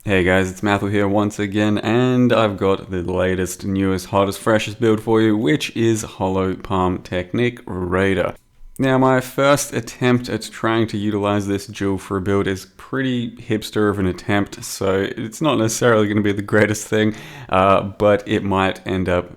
Hey guys, it's Matthew here once again, and I've got the latest, newest, hottest, freshest build for you, which is Hollow Palm Technique Raider. Now, my first attempt at trying to utilize this jewel for a build is pretty hipster of an attempt, so it's not necessarily going to be the greatest thing, but it might end up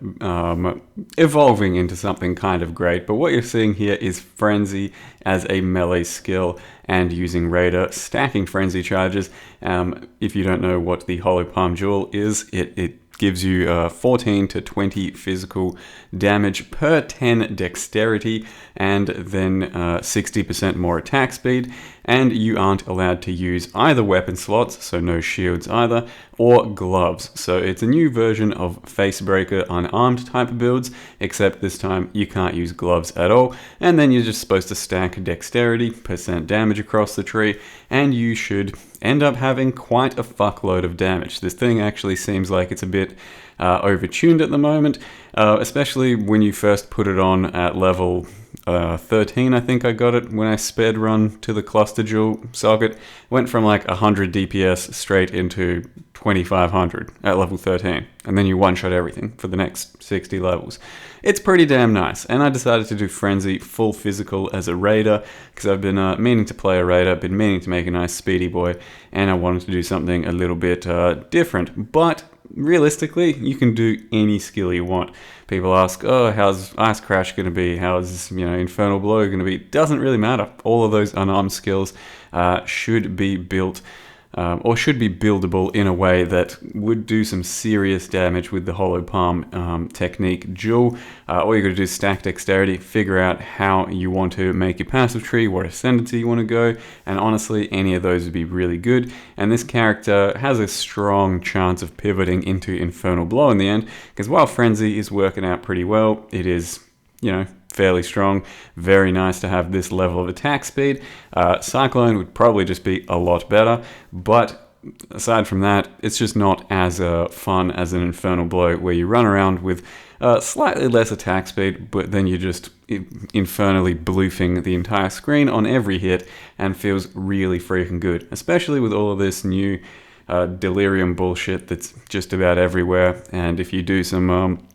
evolving into something kind of great. But what you're seeing here is Frenzy as a melee skill and using Raider stacking Frenzy charges. If you don't know what the Hollow Palm Jewel is, it gives you 14 to 20 physical damage per 10 dexterity, and then 60% more attack speed, and you aren't allowed to use either weapon slots, so no shields either, or gloves. So it's a new version of Facebreaker unarmed type of builds, except this time you can't use gloves at all, and then you're just supposed to stack dexterity, percent damage across the tree, and you should end up having quite a fuckload of damage. This thing actually seems like it's a bit overtuned at the moment, especially when you first put it on at level 13, I think I got it when I sped run to the cluster jewel socket. Went from like 100 DPS straight into 2500 at level 13, and then you one-shot everything for the next 60 levels. It's pretty damn nice, and I decided to do Frenzy full physical as a Raider, because I've been meaning to play a Raider, been meaning to make a nice speedy boy, and I wanted to do something a little bit different. But realistically, you can do any skill you want. People ask, oh, how's Ice Crash going to be? How's, Infernal Blow going to be? Doesn't really matter. All of those unarmed skills should be built or should be buildable in a way that would do some serious damage with the Hollow Palm technique jewel. All you got to do is stack dexterity, figure out how you want to make your passive tree, what ascendancy you want to go, and honestly, any of those would be really good. And this character has a strong chance of pivoting into Infernal Blow in the end, because while Frenzy is working out pretty well, it is, fairly strong. Very nice to have this level of attack speed. Cyclone would probably just be a lot better, but aside from that, it's just not as fun as an Infernal Blow, where you run around with slightly less attack speed, but then you're just infernally bloofing the entire screen on every hit, and feels really freaking good, especially with all of this new delirium bullshit that's just about everywhere. And if you do some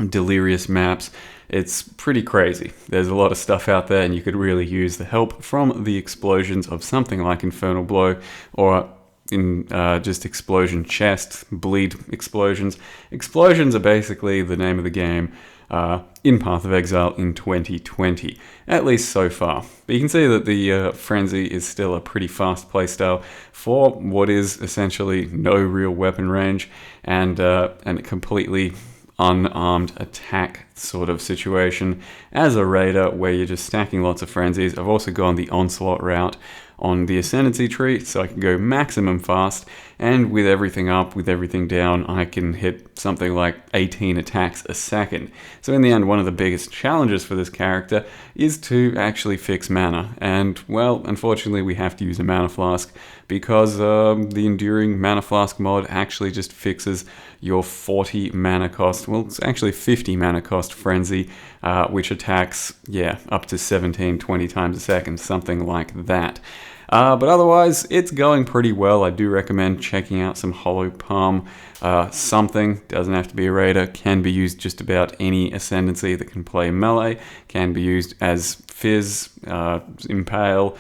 delirious maps, it's pretty crazy. There's a lot of stuff out there, and you could really use the help from the explosions of something like Infernal Blow, or in just explosion chest, bleed explosions. Explosions are basically the name of the game in Path of Exile in 2020, at least so far. But you can see that the Frenzy is still a pretty fast playstyle for what is essentially no real weapon range, and completely unarmed attack sort of situation as a Raider, where you're just stacking lots of frenzies. I've also gone the onslaught route on the ascendancy tree, so I can go maximum fast, and with everything up, with everything down, I can hit something like 18 attacks a second. So in the end, one of the biggest challenges for this character is to actually fix mana, and well, unfortunately we have to use a mana flask, because the enduring mana flask mod actually just fixes your 40 mana cost, well, it's actually 50 mana cost Frenzy, which attacks, up to 17, 20 times a second, something like that. But otherwise, it's going pretty well. I do recommend checking out some Hollow Palm something. Doesn't have to be a Raider, can be used just about any ascendancy that can play melee, can be used as Fizz, Impale,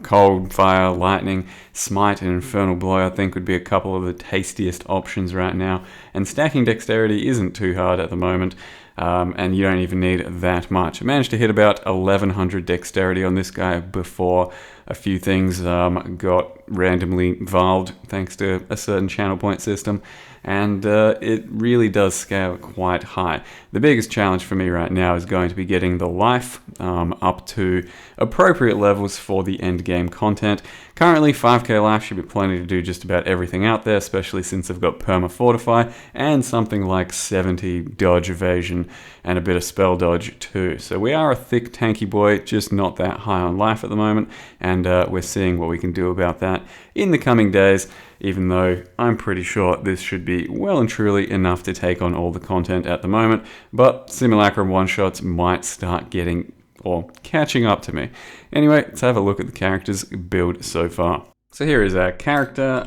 Cold, Fire, Lightning, Smite, and Infernal Blow. I think would be a couple of the tastiest options right now. And stacking dexterity isn't too hard at the moment. And you don't even need that much. I managed to hit about 1100 dexterity on this guy before a few things got randomly valved thanks to a certain channel point system, and it really does scale quite high. The biggest challenge for me right now is going to be getting the life up to appropriate levels for the end game content. Currently 5k life should be plenty to do just about everything out there, especially since I've got perma fortify and something like 70 dodge evasion and a bit of spell dodge too. So we are a thick tanky boy, just not that high on life at the moment, and we're seeing what we can do about that in the coming days, even though I'm pretty sure this should be well and truly enough to take on all the content at the moment, but Simulacrum one-shots might start getting or catching up to me. Anyway, let's have a look at the character's build so far. So here is our character,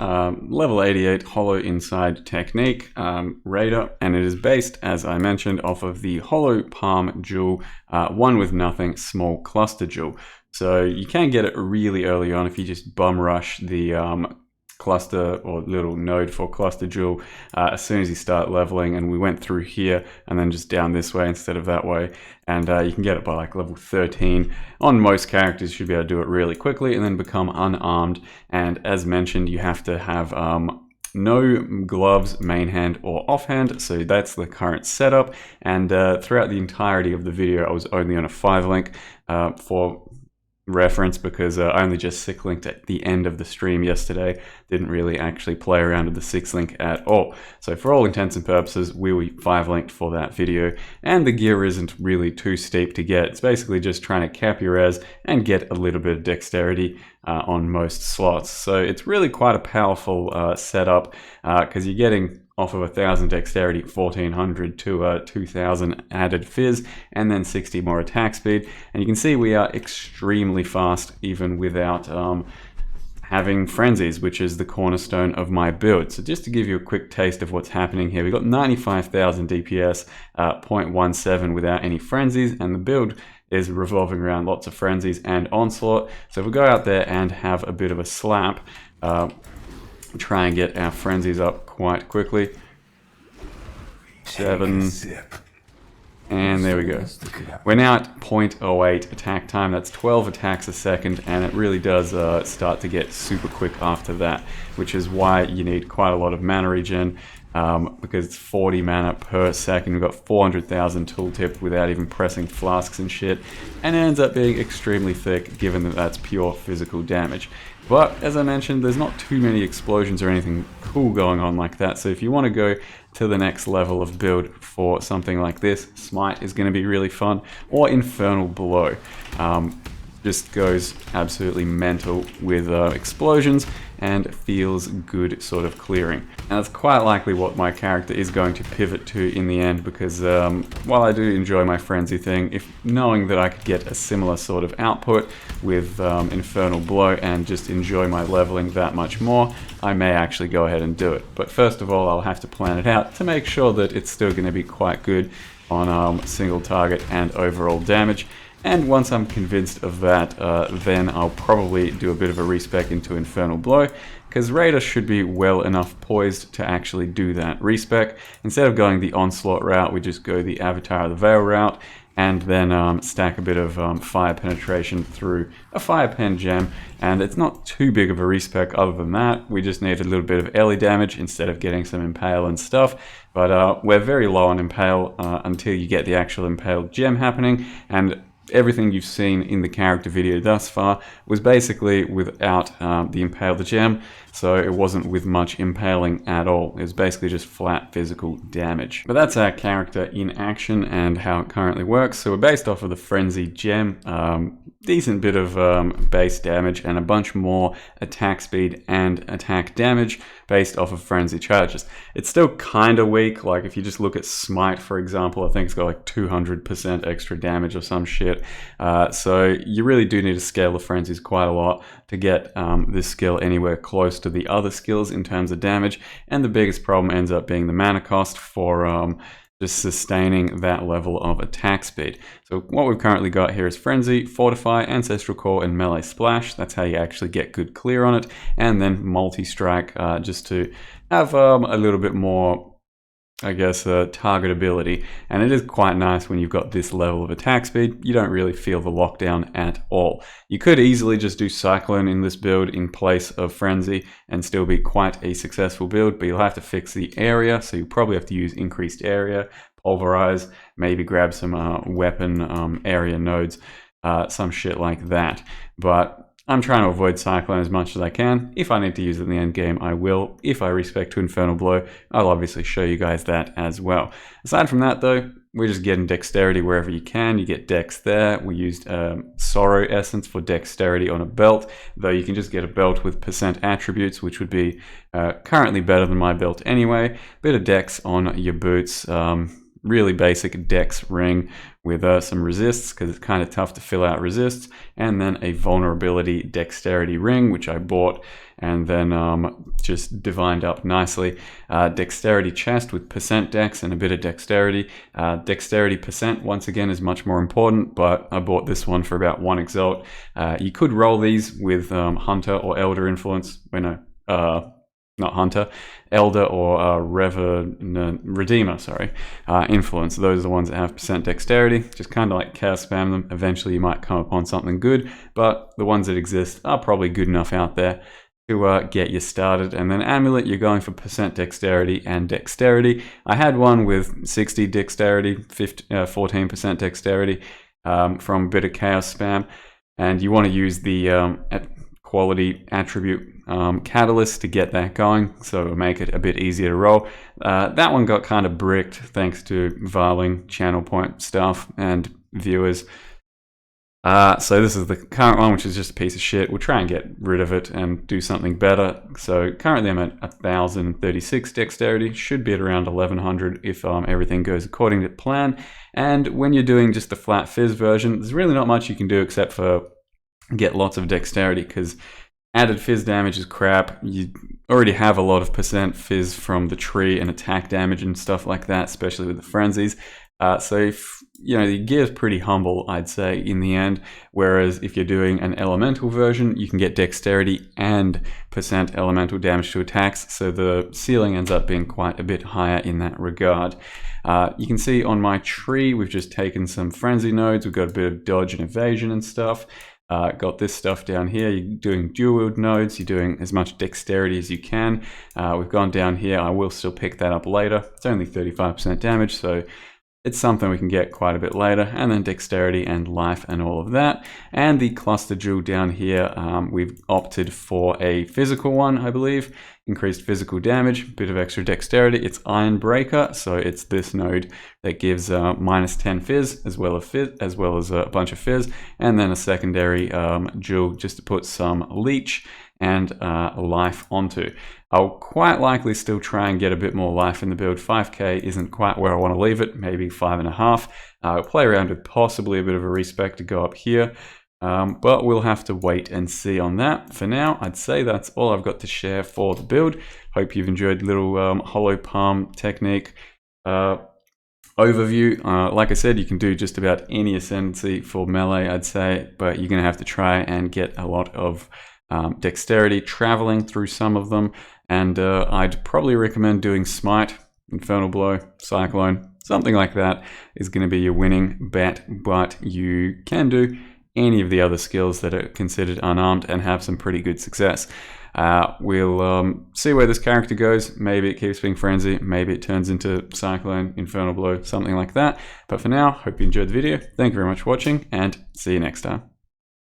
level 88 hollow inside technique, Raider, and it is based, as I mentioned, off of the hollow palm jewel, one with nothing, small cluster jewel. So you can get it really early on if you just bum rush the cluster or little node for cluster jewel as soon as you start leveling, and we went through here and then just down this way instead of that way, and you can get it by like level 13 on most characters. You should be able to do it really quickly and then become unarmed. And as mentioned, you have to have no gloves, main hand or offhand, so that's the current setup. And throughout the entirety of the video I was only on a 5 link for reference, because I only just 6 linked at the end of the stream yesterday. Didn't really actually play around with the 6 link at all. So for all intents and purposes, we were 5 linked for that video, and the gear isn't really too steep to get. It's basically just trying to cap your res and get a little bit of dexterity on most slots. So it's really quite a powerful setup, because you're getting off of 1000 dexterity, 1400 to 2000 added fizz, and then 60 more attack speed. And you can see we are extremely fast even without having frenzies, which is the cornerstone of my build. So just to give you a quick taste of what's happening here, we've got 95,000 DPS, 0.17 without any frenzies, and the build is revolving around lots of frenzies and onslaught. So if we go out there and have a bit of a slap, try and get our frenzies up quite quickly. 7, and there we go. We're now at 0.08 attack time. That's 12 attacks a second, and it really does start to get super quick after that, which is why you need quite a lot of mana regen, because it's 40 mana per second. We've got 400,000 tooltip without even pressing flasks and shit, and it ends up being extremely thick given that that's pure physical damage. But as I mentioned, there's not too many explosions or anything cool going on like that. So if you want to go to the next level of build for something like this, Smite is going to be really fun, or Infernal Blow. Just goes absolutely mental with explosions and feels good sort of clearing. And that's quite likely what my character is going to pivot to in the end, because while I do enjoy my frenzy thing, if knowing that I could get a similar sort of output with Infernal Blow and just enjoy my leveling that much more, I may actually go ahead and do it. But first of all, I'll have to plan it out to make sure that it's still going to be quite good on single target and overall damage. And once I'm convinced of that, then I'll probably do a bit of a respec into Infernal Blow, because Raider should be well enough poised to actually do that respec. Instead of going the Onslaught route, we just go the Avatar of the Veil route, and then stack a bit of fire penetration through a fire pen gem. And it's not too big of a respec other than that. We just need a little bit of early damage instead of getting some impale and stuff. But we're very low on impale until you get the actual impaled gem happening. And everything you've seen in the character video thus far was basically without the impaled gem, so it wasn't with much impaling at all. It was basically just flat physical damage. But that's our character in action and how it currently works. So we're based off of the Frenzy gem, decent bit of base damage and a bunch more attack speed and attack damage based off of frenzy charges. It's still kind of weak. Like if you just look at Smite, for example, I think it's got like 200% extra damage or some shit. So you really do need to scale the frenzies quite a lot to get this skill anywhere close to the other skills in terms of damage. And the biggest problem ends up being the mana cost for just sustaining that level of attack speed. So what we've currently got here is Frenzy, Fortify, Ancestral Core, and Melee Splash. That's how you actually get good clear on it. And then Multi-Strike, just to have a little bit more, I guess, targetability. And it is quite nice when you've got this level of attack speed. You don't really feel the lockdown at all. You could easily just do Cyclone in this build in place of Frenzy and still be quite a successful build, but you'll have to fix the area, so you probably have to use increased area, Pulverize, maybe grab some weapon area nodes, some shit like that. But I'm trying to avoid Cyclone as much as I can. If I need to use it in the end game, I will. If I respec to Infernal Blow, I'll obviously show you guys that as well. Aside from that though, we're just getting dexterity wherever you can. You get dex there. We used Sorrow Essence for dexterity on a belt, though you can just get a belt with percent attributes, which would be currently better than my belt anyway. Bit of dex on your boots. Really basic dex ring with some resists, because it's kind of tough to fill out resists, and then a vulnerability dexterity ring, which I bought, and then just divined up nicely. Dexterity chest with percent dex and a bit of dexterity. Dexterity percent, once again, is much more important, but I bought this one for about 1 exalt. You could roll these with Hunter or Elder influence. Not Hunter, Elder or Redeemer, influence. Those are the ones that have percent dexterity. Just kind of like chaos spam them. Eventually you might come upon something good, but the ones that exist are probably good enough out there to get you started. And then Amulet, you're going for percent dexterity and dexterity. I had one with 60 dexterity, 14% dexterity from a bit of chaos spam, and you want to use the quality attribute catalyst to get that going, so it'll make it a bit easier to roll. That one got kind of bricked thanks to Varling channel point stuff and viewers. So this is the current one, which is just a piece of shit. We'll try and get rid of it and do something better. So currently I'm at 1036 dexterity, should be at around 1100 if everything goes according to plan. And when you're doing just the flat fizz version, there's really not much you can do except for get lots of dexterity, because added fizz damage is crap. You already have a lot of percent fizz from the tree and attack damage and stuff like that, especially with the frenzies. So if the gear is pretty humble, I'd say, in the end. Whereas if you're doing an elemental version, you can get dexterity and percent elemental damage to attacks, so the ceiling ends up being quite a bit higher in that regard. You can see on my tree, we've just taken some frenzy nodes. We've got a bit of dodge and evasion and stuff. Got this stuff down here. You're doing dual wield nodes. You're doing as much dexterity as you can. We've gone down here. I will still pick that up later. It's only 35% damage, so it's something we can get quite a bit later. And then dexterity and life and all of that. And the cluster jewel down here, we've opted for a physical one, I believe. Increased physical damage, bit of extra dexterity. It's Iron Breaker, so it's this node that gives minus 10 fizz as well as a bunch of fizz, and then a secondary jewel just to put some leech and life onto. I'll quite likely still try and get a bit more life in the build. 5k isn't quite where I want to leave it, maybe 5.5. I'll play around with possibly a bit of a respec to go up here. But we'll have to wait and see on that. For now, I'd say that's all I've got to share for the build. Hope you've enjoyed the little hollow palm technique overview. Like I said, you can do just about any ascendancy for melee, I'd say, but you're going to have to try and get a lot of dexterity traveling through some of them. And I'd probably recommend doing Smite, Infernal Blow, Cyclone, something like that is going to be your winning bet, but you can do any of the other skills that are considered unarmed and have some pretty good success. We'll see where this character goes. Maybe it keeps being Frenzy, maybe it turns into Cyclone, Infernal Blow, something like that. But for now, hope you enjoyed the video. Thank you very much for watching, and see you next time.